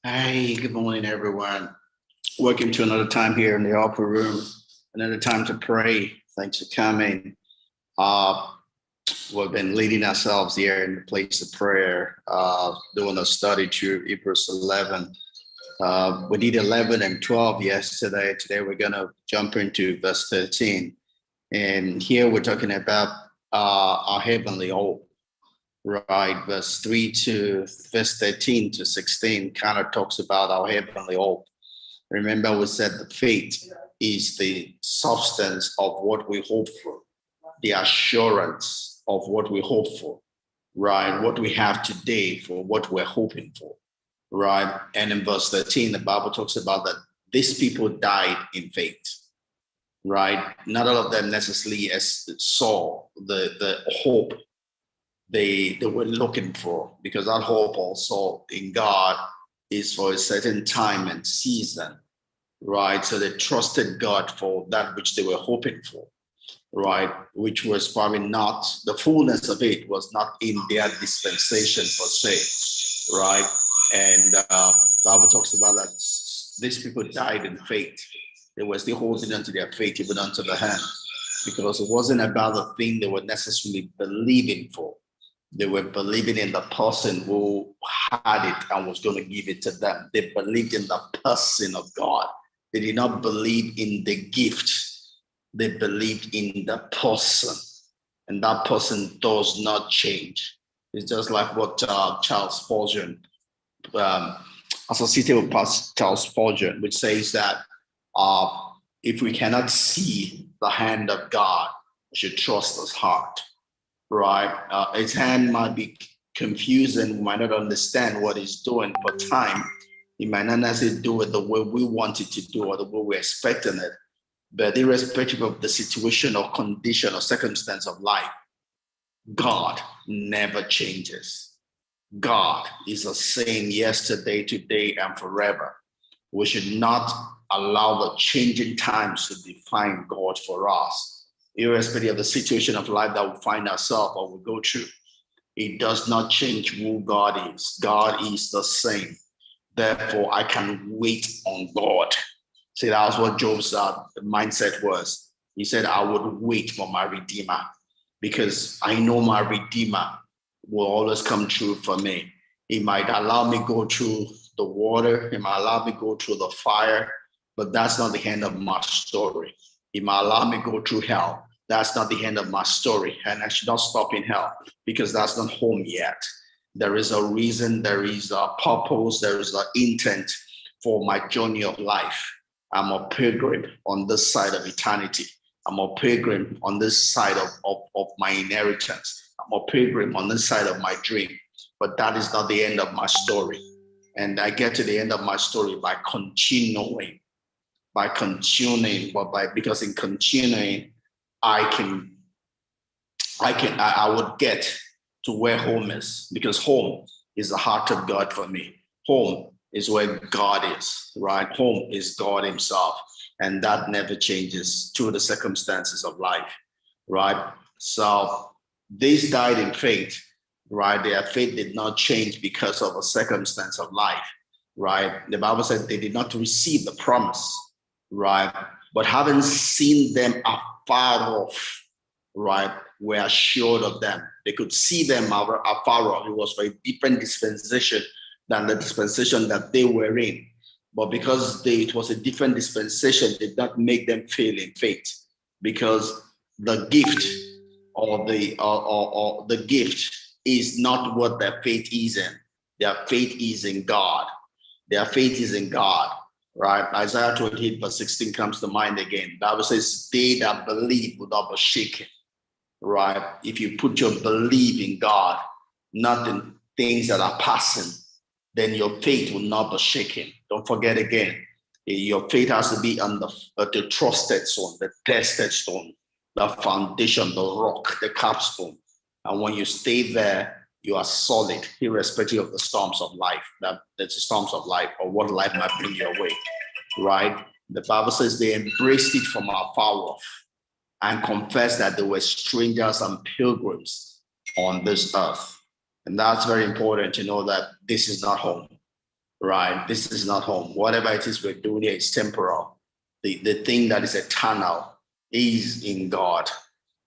Hey, good morning, everyone. Welcome to another time here in the upper room, another time to pray. Thanks for coming. Uh, we've been leading ourselves here in the place of prayer, doing a study through Hebrews 11. We did 11 and 12 yesterday. Today we're going to jump into verse 13. And here we're talking about our heavenly hope. Right, verse 13 to 16 kind of talks about our heavenly hope. Remember, we said the faith is the substance of what we hope for, the assurance of what we hope for, right? What we have today for what we're hoping for, right? And in verse 13, the Bible talks about that these people died in faith, right? Not all of them necessarily saw the hope they were looking for, because that hope also in God is for a certain time and season, right? So they trusted God for that which they were hoping for, right? Which was probably not, the fullness of it was not in their dispensation per se, right? And Bible talks about that these people died in faith. They were still holding on to their faith even unto the hand, because it wasn't about the thing they were necessarily believing for. They were believing in the person who had it and was going to give it to them. They believed in the person of God. They did not believe in the gift. They believed in the person. And that person does not change. It's just like what Charles Spurgeon, associated with Charles Spurgeon, which says that if we cannot see the hand of God, we should trust his heart. Right, his hand might be confusing, we might not understand what he's doing, but time, he might not necessarily do it the way we want it to do or the way we're expecting it. But irrespective of the situation or condition or circumstance of life, God never changes. God is the same yesterday, today, and forever. We should not allow the changing times to define God for us. Irrespective of the situation of life that we find ourselves or we go through, it does not change who God is. God is the same. Therefore, I can wait on God. See, that was what Job's mindset was. He said, I would wait for my Redeemer because I know my Redeemer will always come true for me. He might allow me go through the water. He might allow me go through the fire, but that's not the end of my story. He might allow me go through hell. That's not the end of my story. And I should not stop in hell because that's not home yet. There is a reason, there is a purpose, there is an intent for my journey of life. I'm a pilgrim on this side of eternity. I'm a pilgrim on this side of my inheritance. I'm a pilgrim on this side of my dream. But that is not the end of my story. And I get to the end of my story by continuing, because in continuing, I would get to where home is, because home is the heart of God for me. Home is where God is, right? Home is God himself. And that never changes through the circumstances of life, right? So these died in faith, right? Their faith did not change because of a circumstance of life, right? The Bible said they did not receive the promise, right? But having seen them afar off, right, were assured of them. They could see them afar off. It was for a different dispensation than the dispensation that they were in. But because it was a different dispensation, it did not make them fail in faith, because the gift or the gift is not what their faith is in. Their faith is in God. Their faith is in God. Right, Isaiah 28 verse 16 comes to mind again. The Bible says, they that believe will not be shaken. Right, if you put your belief in God, not in things that are passing, then your faith will not be shaken. Don't forget again, your faith has to be on the trusted stone, the tested stone, the foundation, the rock, the capstone. And when you stay there, you are solid, irrespective of the storms of life, the storms of life or what life might bring your way, right? The Bible says they embraced it from afar off and confessed that they were strangers and pilgrims on this earth. And that's very important to know that this is not home. right? This is not home. Whatever it is we're doing here is temporal. The thing that is eternal is in God.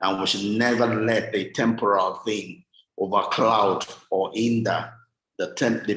And we should never let the temporal thing overcloud or hinder the permanent